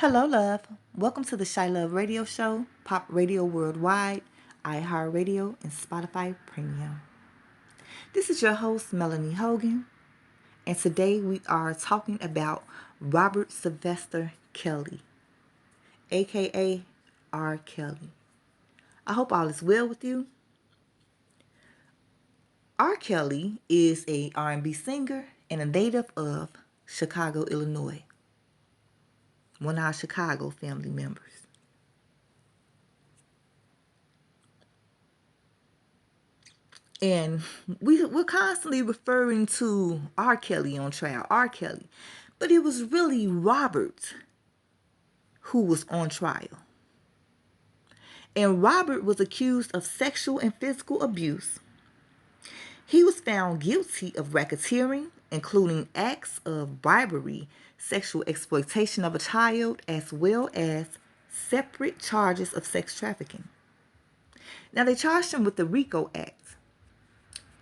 Hello, love. Welcome to the ChiLOVE Radio Show, Pop Radio Worldwide, iHeartRadio, and Spotify Premium. This is your host, Melanie Hogan, and today we are talking about Robert Sylvester Kelly, aka R. Kelly. I hope all is well with you. R. Kelly is a R&B singer and a native of Chicago, Illinois, one of our Chicago family members. And we're constantly referring to R. Kelly on trial, R. Kelly. But it was really Robert who was on trial. And Robert was accused of sexual and physical abuse. He was found guilty of racketeering, including acts of bribery, sexual exploitation of a child, as well as separate charges of sex trafficking. Now, they charged him with the RICO Act.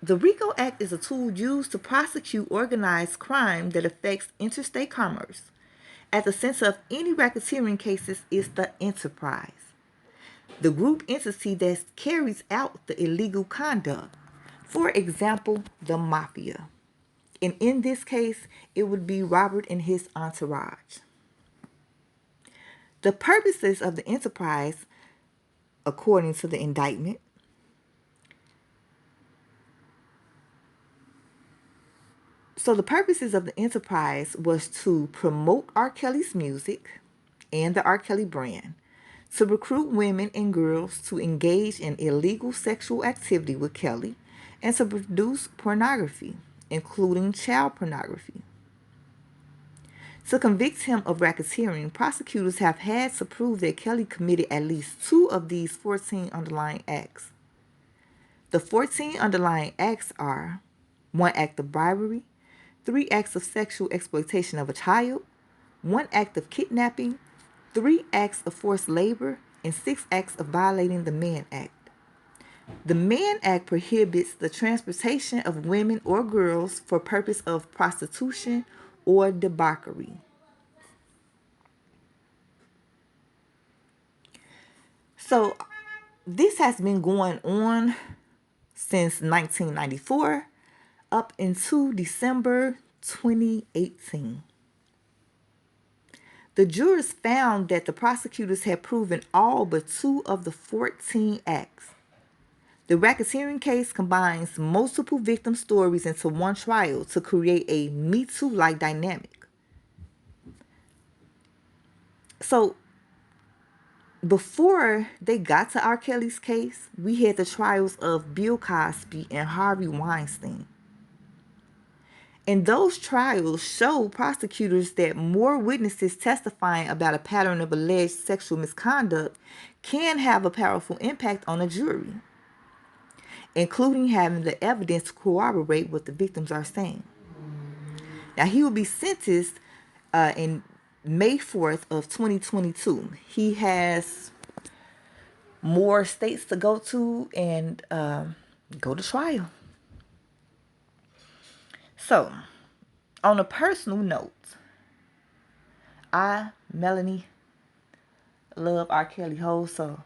The RICO Act is a tool used to prosecute organized crime that affects interstate commerce. At the center of any racketeering cases is the enterprise, the group entity that carries out the illegal conduct. For example, the mafia. And in this case, it would be Robert and his entourage. The purposes of the enterprise, according to the indictment, So the purposes of the enterprise was to promote R. Kelly's music and the R. Kelly brand, to recruit women and girls to engage in illegal sexual activity with Kelly, and to produce pornography, including child pornography. To convict him of racketeering, prosecutors have had to prove that Kelly committed at least 2 of these 14 underlying acts. The 14 underlying acts are 1 act of bribery, 3 acts of sexual exploitation of a child, 1 act of kidnapping, 3 acts of forced labor, and 6 acts of violating the Mann Act. The Mann Act prohibits the transportation of women or girls for purpose of prostitution or debauchery. So this has been going on since 1994 up into December 2018. The jurors found that the prosecutors had proven all but 2 of the 14 acts. The racketeering case combines multiple victim stories into one trial to create a Me Too-like dynamic. So, before they got to R. Kelly's case, we had the trials of Bill Cosby and Harvey Weinstein. And those trials show prosecutors that more witnesses testifying about a pattern of alleged sexual misconduct can have a powerful impact on a jury, including having the evidence corroborate what the victims are saying. Now, he will be sentenced in May 4th of 2022. He has more states to go to and go to trial. So, on a personal note, Melanie, love R. Kelly Ho, so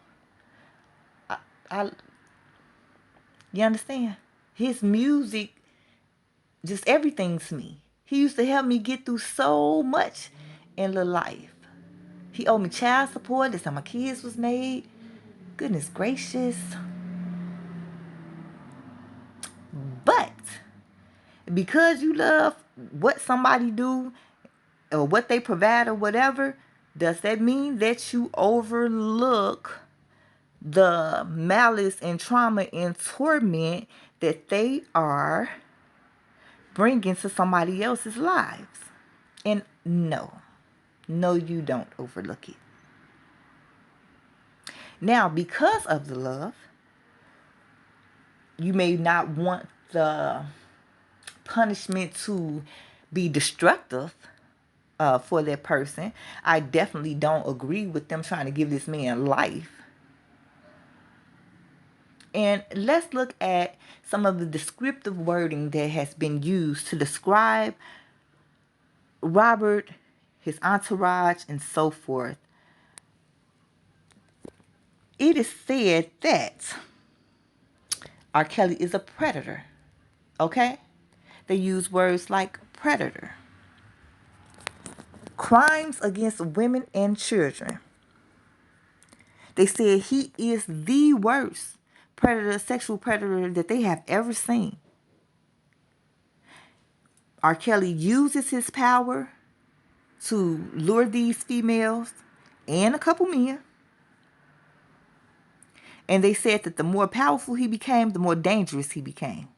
you understand? His music, just everything to me. He used to help me get through so much in little life. He owed me child support. That's how my kids was made. Goodness gracious. But because you love what somebody do or what they provide or whatever, does that mean that you overlook the malice and trauma and torment that they are bringing to somebody else's lives? And no, you don't overlook it. Now, because of the love, you may not want the punishment to be destructive for that person. I definitely don't agree with them trying to give this man life. And let's look at some of the descriptive wording that has been used to describe Robert his entourage, and so forth. It is said that R. Kelly is a predator. Okay? They use words like predator. Crimes against women and children. They said he is the worst predator, sexual predator that they have ever seen. R. Kelly uses his power to lure these females and a couple men. And they said that the more powerful he became, the more dangerous he became.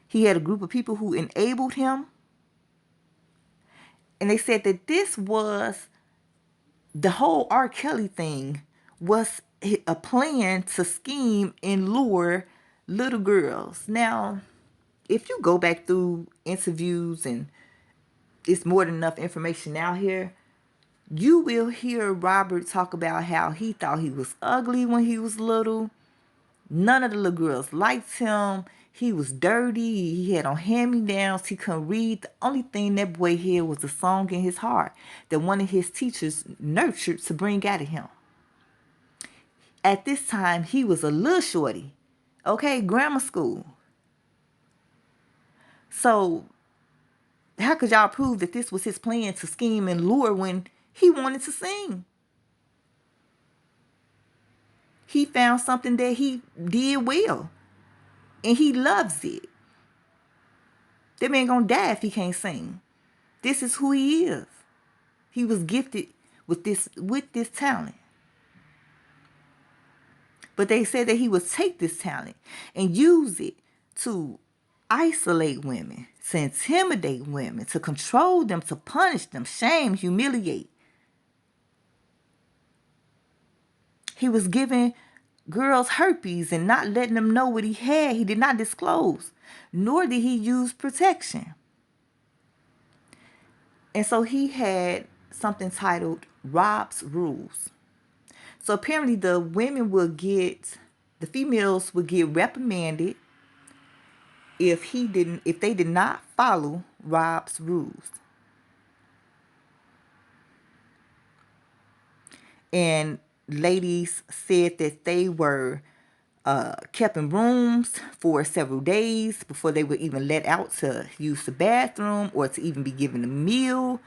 He had a group of people who enabled him. And they said that this was the whole R. Kelly thing was a plan to scheme and lure little girls. Now, if you go back through interviews, and it's more than enough information out here, you will hear Robert talk about how he thought he was ugly when he was little. None of the little girls liked him. He was dirty. He had on hand-me-downs. He couldn't read. The only thing that boy had was a song in his heart that one of his teachers nurtured to bring out of him. At this time, he was a little shorty. Okay, grammar school. So how could y'all prove that this was his plan to scheme and lure when he wanted to sing? He found something that he did well, and he loves it. That man gonna die if he can't sing. This is who he is. He was gifted with this talent. But they said that he would take this talent and use it to isolate women, to intimidate women, to control them, to punish them, shame, humiliate. He was giving girls herpes and not letting them know what he had. He did not disclose, nor did he use protection. And so he had something titled Rob's Rules. So apparently the females would get reprimanded if they did not follow Rob's rules. And ladies said that they were kept in rooms for several days before they were even let out to use the bathroom or to even be given a meal.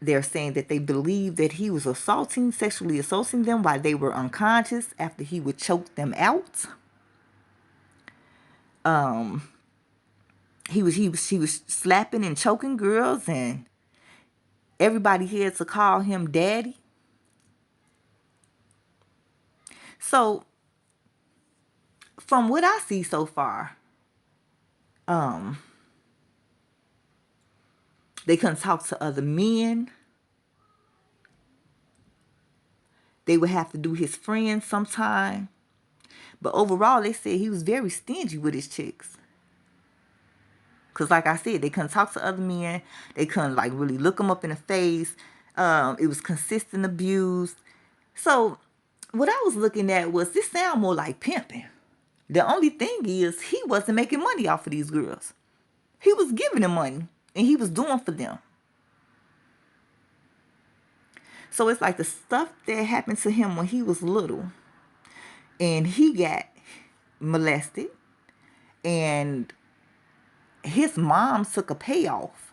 They're saying that they believed that he was sexually assaulting them while they were unconscious after he would choke them out. He was slapping and choking girls, and everybody had to call him daddy. So, from what I see so far, they couldn't talk to other men. They would have to do his friends sometime. But overall, they said he was very stingy with his chicks. Because like I said, they couldn't talk to other men. They couldn't really look them up in the face. It was consistent abuse. So what I was looking at was, this sound more like pimping. The only thing is, he wasn't making money off of these girls. He was giving them money, and he was doing for them. So it's like the stuff that happened to him when he was little, and he got molested, and his mom took a payoff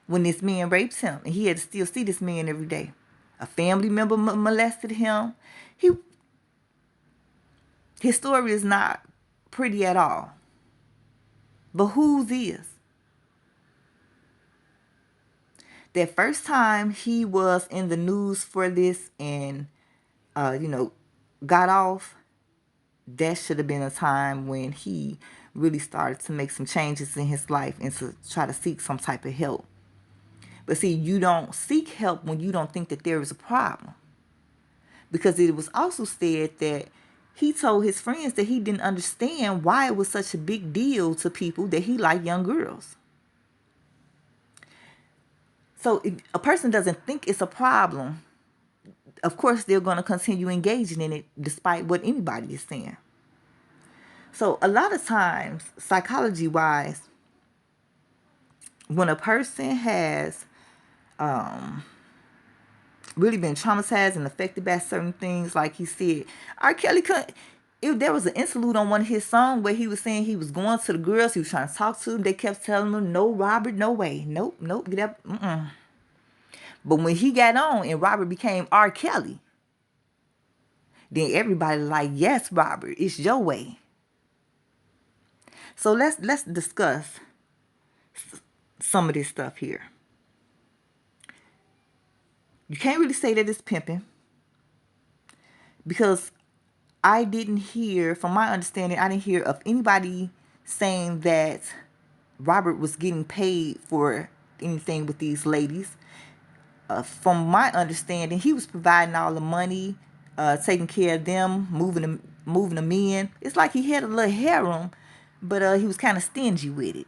when this man raped him, and he had to still see this man every day. A family member molested him. His story is not pretty at all. But whose is? That first time he was in the news for this and, got off, that should have been a time when he really started to make some changes in his life and to try to seek some type of help. But see, you don't seek help when you don't think that there is a problem. Because it was also said that he told his friends that he didn't understand why it was such a big deal to people that he liked young girls. So if a person doesn't think it's a problem, of course they're going to continue engaging in it despite what anybody is saying. So a lot of times, psychology-wise, when a person has really been traumatized and affected by certain things. Like he said, R. Kelly couldn't. There was an interlude on one of his songs where he was saying he was going to the girls he was trying to talk to. They kept telling him, "No, Robert, no way, nope, nope, get up." But when he got on and Robert became R. Kelly, then everybody like, "Yes, Robert, it's your way." So let's discuss some of this stuff here. You can't really say that it's pimping because I didn't hear, from my understanding, I didn't hear of anybody saying that Robert was getting paid for anything with these ladies. From my understanding, he was providing all the money, taking care of them, moving them in. It's like he had a little harem, but he was kind of stingy with it.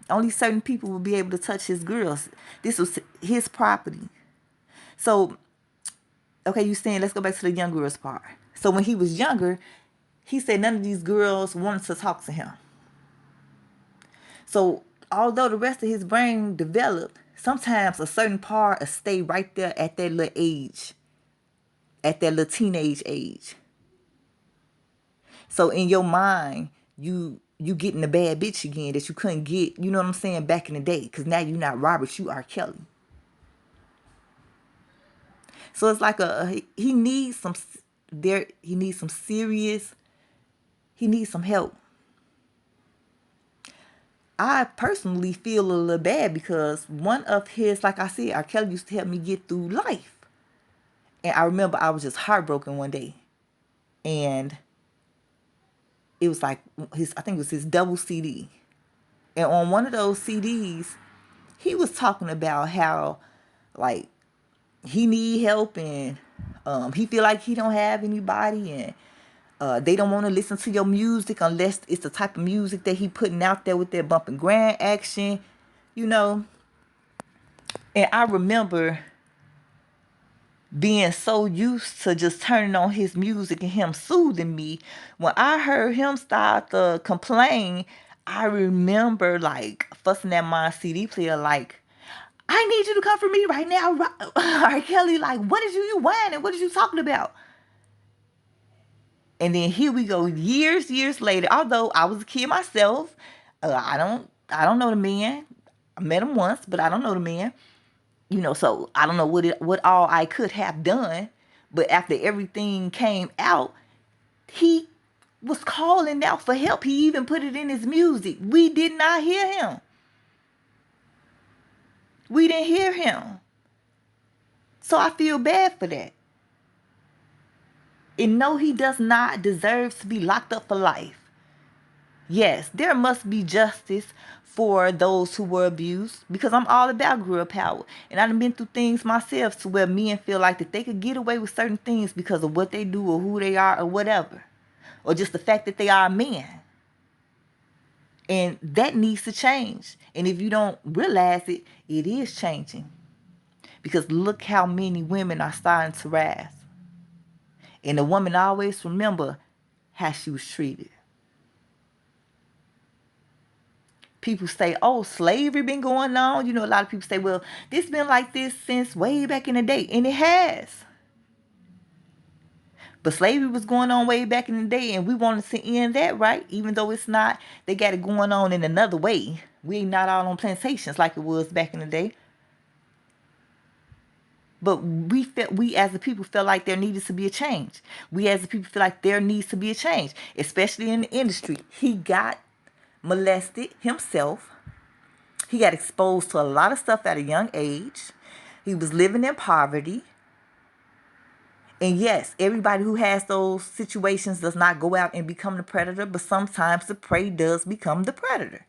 Only certain people would be able to touch his girls. This was his property. So, okay, you saying, let's go back to the young girls part. So when he was younger, he said none of these girls wanted to talk to him. So although the rest of his brain developed, sometimes a certain part will stay right there at that little age, at that little teenage age. So in your mind, you getting the bad bitch again that you couldn't get, you know what I'm saying, back in the day. Because now you're not Robert, you are Kelly. So it's like he needs some help. I personally feel a little bad because one of his, like I said, R. Kelly used to help me get through life. And I remember I was just heartbroken one day. And it was like I think it was his double CD. And on one of those CDs, he was talking about how, like, he need help and he feel like he don't have anybody and they don't want to listen to your music unless it's the type of music that he putting out there with that bump and grind action, you know. And I remember being so used to just turning on his music and him soothing me. When I heard him start to complain, I remember like fussing at my CD player like, "I need you to come for me right now, R. Kelly. Like, what is you whining? What is you talking about?" And then here we go, years later. Although I was a kid myself, I don't know the man. I met him once, but I don't know the man. You know, so I don't know what all I could have done. But after everything came out, he was calling out for help. He even put it in his music. We did not hear him. We didn't hear him. So I feel bad for that. And no, he does not deserve to be locked up for life. Yes, there must be justice for those who were abused, because I'm all about girl power. And I've been through things myself to where men feel like that they could get away with certain things because of what they do or who they are or whatever. Or just the fact that they are a man. And that needs to change. And if you don't realize it, it is changing. Because look how many women are starting to rise. And the woman always remember how she was treated. People say, "Oh, slavery been going on." You know, a lot of people say, "Well, this been like this since way back in the day." And it has. But slavery was going on way back in the day, and we wanted to end that, right? Even though it's not, they got it going on in another way. We ain't not all on plantations like it was back in the day. But we as a people felt like there needed to be a change. We as a people feel like there needs to be a change, especially in the industry. He got molested himself. He got exposed to a lot of stuff at a young age. He was living in poverty. And yes, everybody who has those situations does not go out and become the predator, but sometimes the prey does become the predator.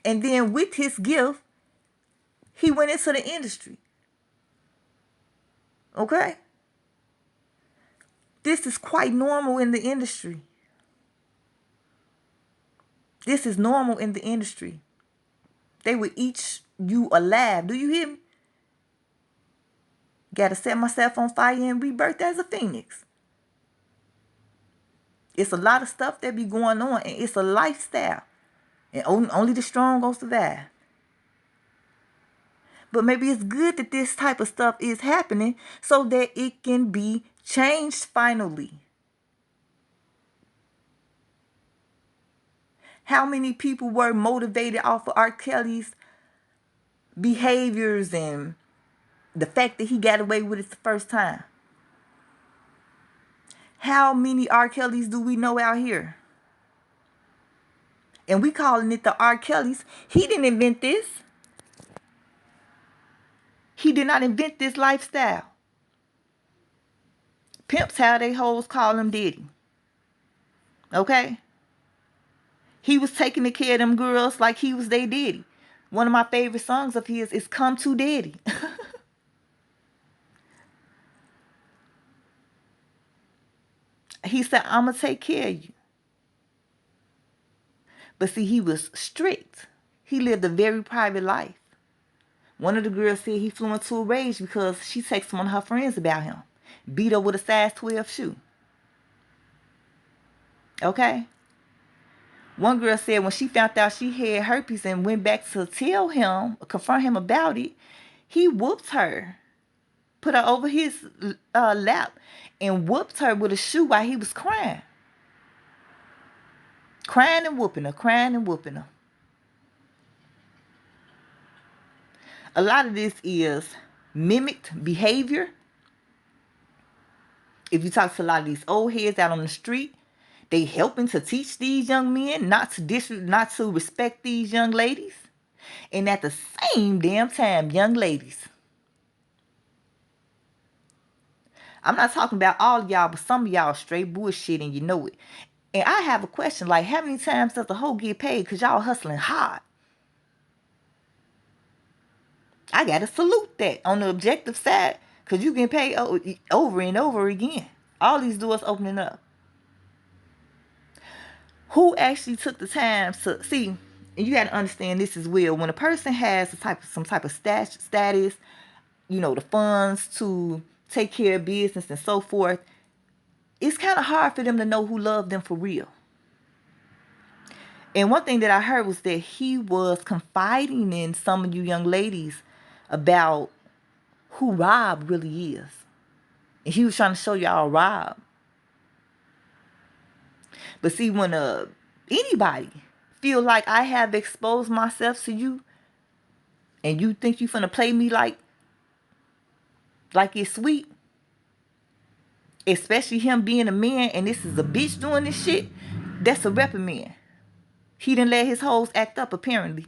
And then with his gift, he went into the industry. Okay? This is quite normal in the industry. This is normal in the industry. They would eat you alive. Do you hear me? Gotta set myself on fire and rebirth as a phoenix. It's a lot of stuff that be going on, and it's a lifestyle. And only the strong gonna survive. But maybe it's good that this type of stuff is happening so that it can be changed finally. How many people were motivated off of R. Kelly's behaviors and the fact that he got away with it the first time? How many R. Kellys do we know out here? And we calling it the R. Kellys. He didn't invent this. He did not invent this lifestyle. Pimps how they hoes call him daddy. Okay? He was taking care of them girls like he was their daddy. One of my favorite songs of his is Come to Daddy. He said, I'm going to take care of you. But see, he was strict. He lived a very private life. One of the girls said he flew into a rage because she texted one of her friends about him. Beat her with a size 12 shoe. Okay? One girl said when she found out she had herpes and went back to tell him, confront him about it, he whooped her. Put her over his lap and whooped her with a shoe while he was crying. Crying and whooping her, crying and whooping her. A lot of this is mimicked behavior. If you talk to a lot of these old heads out on the street, they helping to teach these young men not to respect these young ladies. And at the same damn time, young ladies, I'm not talking about all of y'all, but some of y'all straight bullshit and you know it. And I have a question, like how many times does the hoe get paid because y'all hustling hard? I got to salute that on the objective side because you get paid over and over again. All these doors opening up. Who actually took the time to see? And you got to understand this as well. When a person has some type of status, you know, the funds to take care of business and so forth, it's kind of hard for them to know who loved them for real. And one thing that I heard was that he was confiding in some of you young ladies about who Rob really is. And he was trying to show y'all Rob. But see, when anybody feel like I have exposed myself to you and you think you finna play me like it's sweet, especially him being a man and this is a bitch doing this shit, that's a reprimand. He didn't let his hoes act up apparently.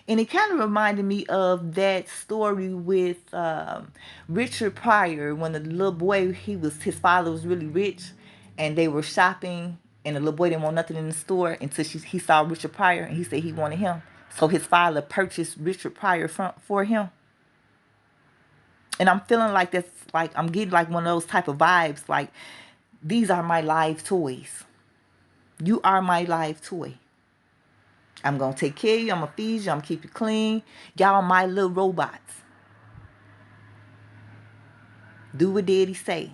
And it kind of reminded me of that story with Richard Pryor when the little boy, his father was really rich and they were shopping and the little boy didn't want nothing in the store until he saw Richard Pryor and he said he wanted him. So his father purchased Richard Pryor for him. And I'm feeling like that's like, I'm getting like one of those type of vibes. Like, these are my live toys. You are my live toy. I'm going to take care of you. I'm going to feed you. I'm going to keep you clean. Y'all my little robots. Do what daddy say.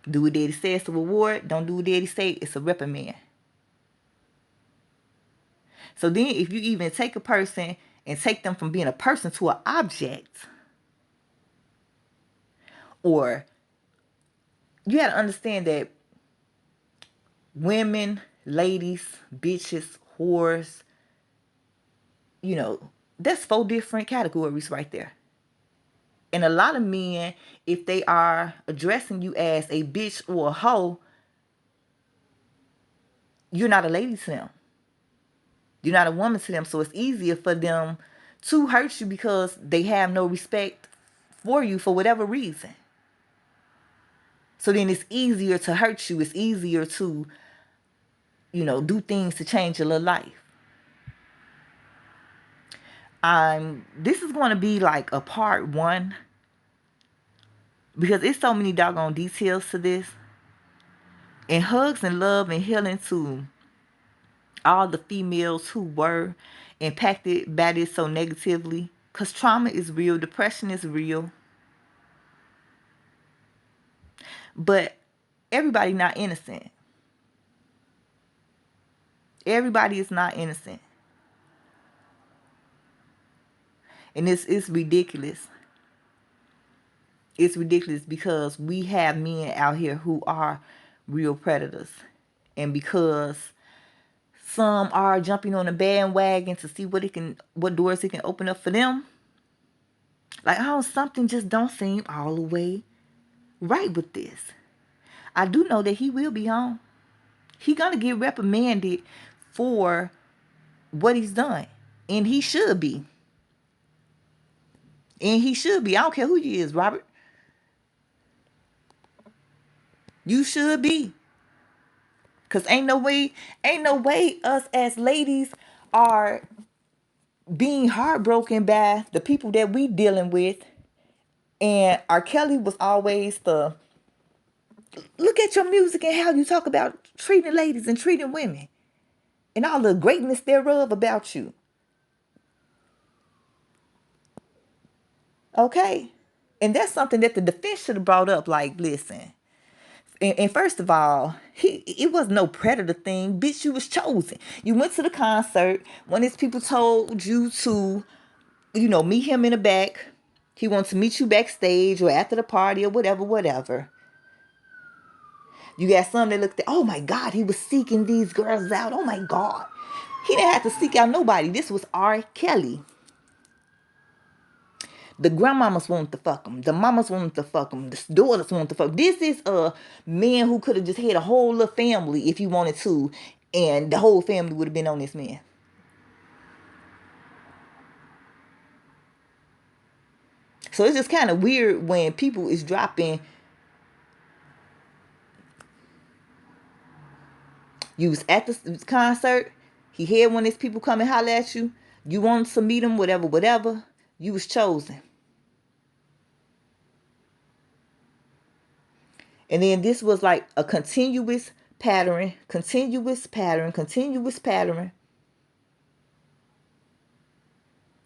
Do what daddy say, it's a reward. Don't do what daddy say, it's a reprimand. So then if you even take a person and take them from being a person to an object, or you got to understand that women, ladies, bitches, whores, you know, that's 4 different categories right there. And a lot of men, if they are addressing you as a bitch or a hoe, you're not a lady to them. You're not a woman to them. So it's easier for them to hurt you because they have no respect for you for whatever reason. So then it's easier to hurt you. It's easier to, you know, do things to change your little life. This is going to be like a part 1 because it's so many doggone details to this. And hugs and love and healing to all the females who were impacted by this so negatively. Because trauma is real. Depression is real. But everybody not innocent. Everybody is not innocent. And it's ridiculous. It's ridiculous because we have men out here who are real predators. And because some are jumping on a bandwagon to see what doors it can open up for them. Like, oh, something just don't seem all the way right with this. I do know that he will be home. He gonna get reprimanded for what he's done. And he should be. And he should be. I don't care who you is, Robert. You should be. Cause ain't no way us as ladies are being heartbroken by the people that we dealing with. And R. Kelly was always the look at your music and how you talk about treating ladies and treating women and all the greatness thereof about you. Okay? And that's something that the defense should have brought up. Like, listen. And first of all, it was no predator thing. Bitch, you was chosen. You went to the concert. One of these people told you to, meet him in the back. He wants to meet you backstage or after the party or whatever. You got some that looked at, oh my God, he was seeking these girls out. Oh my God. He didn't have to seek out nobody. This was R. Kelly. The grandmamas wanted to fuck him. The mamas wanted to fuck him. The daughters wanted to fuck him. This is a man who could have just had a whole little family if he wanted to. And the whole family would have been on this man. So it's just kind of weird when people is dropping. You was at the concert. He had one of his people come and holler at you. You wanted to meet him, whatever. You was chosen. And then this was like a continuous pattern.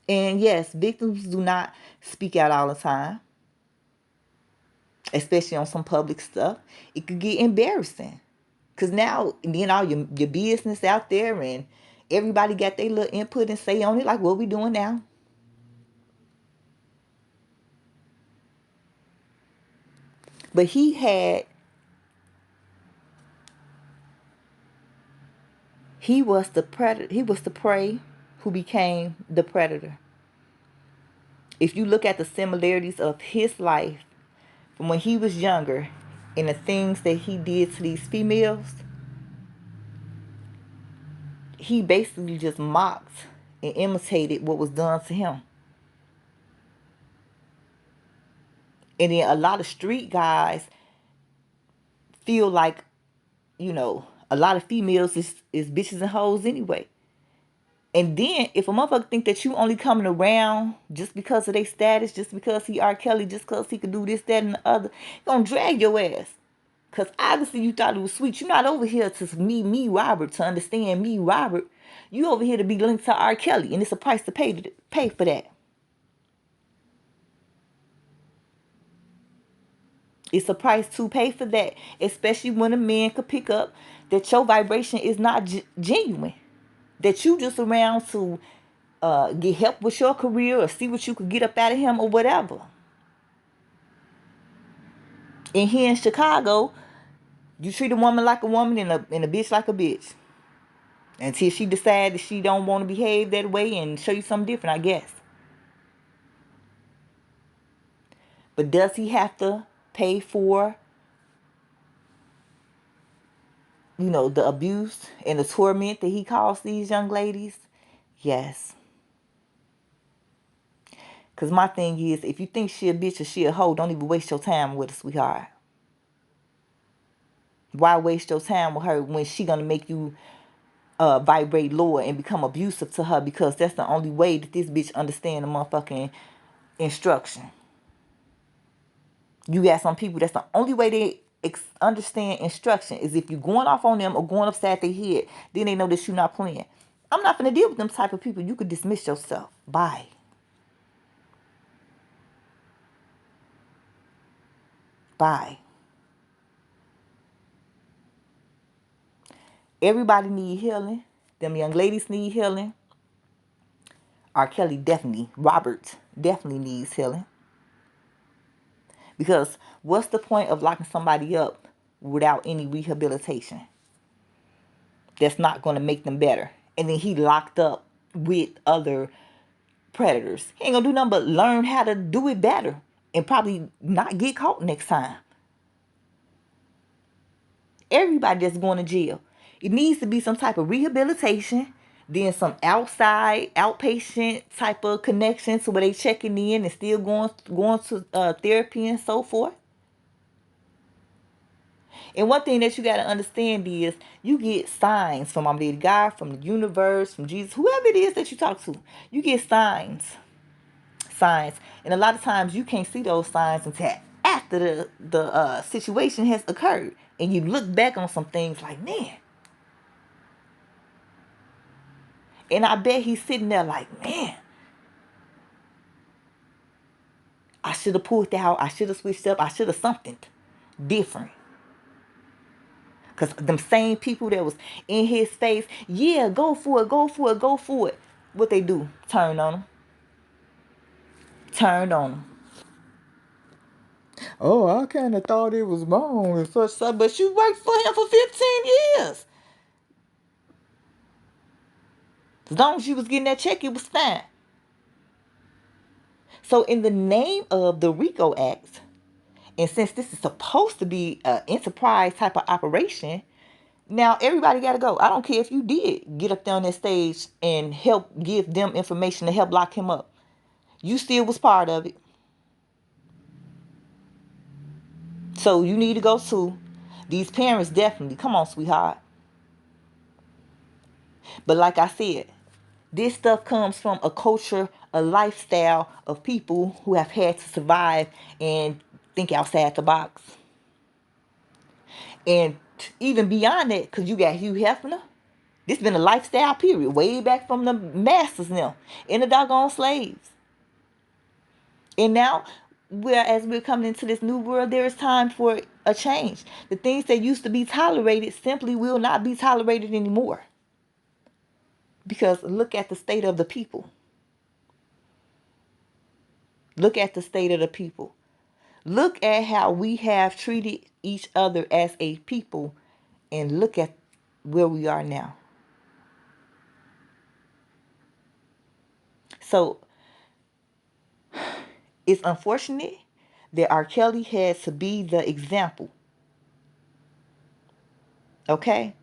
And yes, victims do not speak out all the time, especially on some public stuff. It could get embarrassing. Because now, and then all your business out there and everybody got their little input and say on it, like what we doing now. But he was the predator. He was the prey who became the predator. If you look at the similarities of his life from when he was younger and the things that he did to these females, he basically just mocked and imitated what was done to him. And then a lot of street guys feel like, a lot of females is bitches and hoes anyway. And then if a motherfucker think that you only coming around just because of their status, just because he R. Kelly, just because he could do this, that, and the other, he gonna drag your ass. Because obviously you thought it was sweet. You're not over here to meet me, Robert, to understand me, Robert. You over here to be linked to R. Kelly. And it's a price to pay for that. It's a price to pay for that. Especially when a man could pick up that your vibration is not genuine. That you just around to get help with your career or see what you could get up out of him or whatever. And here in Chicago, you treat a woman like a woman and a bitch like a bitch. Until she decides that she don't want to behave that way and show you something different, I guess. But does he have to pay for, the abuse and the torment that he caused these young ladies? Yes. Because my thing is, if you think she a bitch or she a hoe, don't even waste your time with her, sweetheart. Why waste your time with her when she gonna make you vibrate lower and become abusive to her? Because that's the only way that this bitch understand the motherfucking instruction. You got some people, that's the only way they understand instruction is if you going off on them or going upside their head, then they know that you're not playing. I'm not gonna deal with them type of people. You could dismiss yourself. Bye. Bye. Everybody need healing. Them young ladies need healing. Robert definitely needs healing. Because what's the point of locking somebody up without any rehabilitation? That's not going to make them better. And then he locked up with other predators. He ain't going to do nothing but learn how to do it better and probably not get caught next time. Everybody that's going to jail, it needs to be some type of rehabilitation, then some outside outpatient type of connection so where they checking in and still going to therapy and so forth. And one thing that you got to understand is you get signs from Almighty God, from the universe, from Jesus, whoever it is that you talk to. You get signs, and a lot of times you can't see those signs until after the situation has occurred, and you look back on some things like, man. And I bet he's sitting there like, man, I should have pulled out. I should have switched up. I should have something different. Because them same people that was in his face, yeah, go for it, go for it, go for it. What they do? Turn on him. Turn on him. Oh, I kind of thought it was wrong and such, but you worked for him for 15 years. As long as you was getting that check, it was fine. So in the name of the RICO Act, and since this is supposed to be an enterprise type of operation, now everybody got to go. I don't care if you did get up there on that stage and help give them information to help lock him up. You still was part of it. So you need to go too. These parents definitely, come on, sweetheart. But like I said, this stuff comes from a culture, a lifestyle of people who have had to survive and think outside the box. And even beyond that, because you got Hugh Hefner, this been a lifestyle period, way back from the masters now, and the doggone slaves. And now, as we're coming into this new world, there is time for a change. The things that used to be tolerated simply will not be tolerated anymore. Because look at the state of the people. Look at the state of the people. Look at how we have treated each other as a people, and look at where we are now. So it's unfortunate that R. Kelly had to be the example. Okay?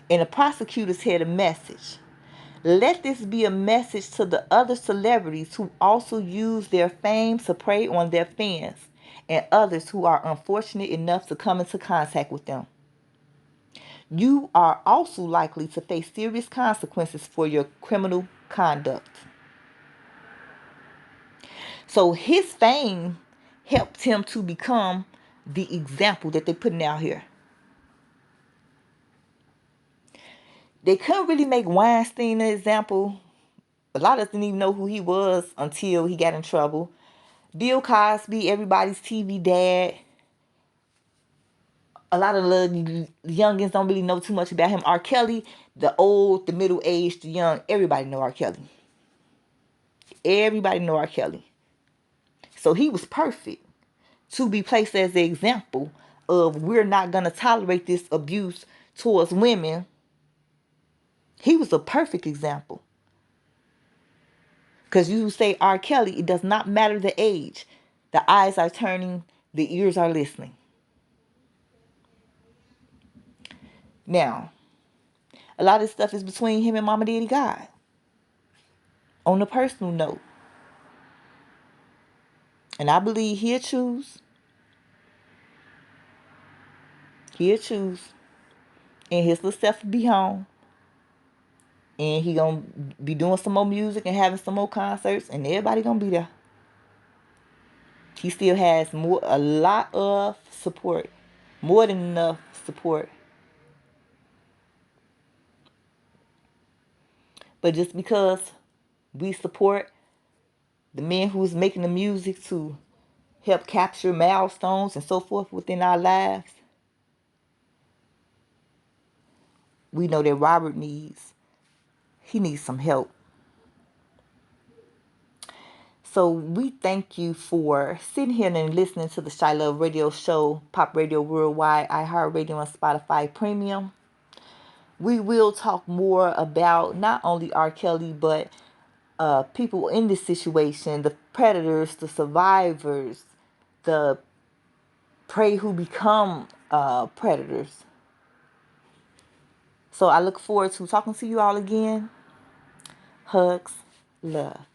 And the prosecutors had a message. Let this be a message to the other celebrities who also use their fame to prey on their fans and others who are unfortunate enough to come into contact with them. You are also likely to face serious consequences for your criminal conduct. So his fame helped him to become the example that they're putting out here. They couldn't really make Weinstein an example. A lot of us didn't even know who he was until he got in trouble. Bill Cosby, everybody's TV dad. A lot of the youngins don't really know too much about him. R. Kelly, the old, the middle-aged, the young, everybody know R. Kelly. Everybody know R. Kelly. So he was perfect to be placed as the example of we're not going to tolerate this abuse towards women. He was a perfect example. Because you say R. Kelly, it does not matter the age. The eyes are turning, the ears are listening. Now, a lot of this stuff is between him and Mama Daddy God. On a personal note. And I believe he'll choose. He'll choose. And his little self will be home. And he gonna be doing some more music and having some more concerts. And everybody gonna be there. He still has a lot of support. More than enough support. But just because we support the man who's making the music to help capture milestones and so forth within our lives, we know that Robert needs some help. So we thank you for sitting here and listening to the ChiLOVe Radio Show, Pop Radio Worldwide, iHeartRadio, and Spotify Premium. We will talk more about not only R. Kelly, but people in this situation, the predators, the survivors, the prey who become predators. So I look forward to talking to you all again. Hugs, love.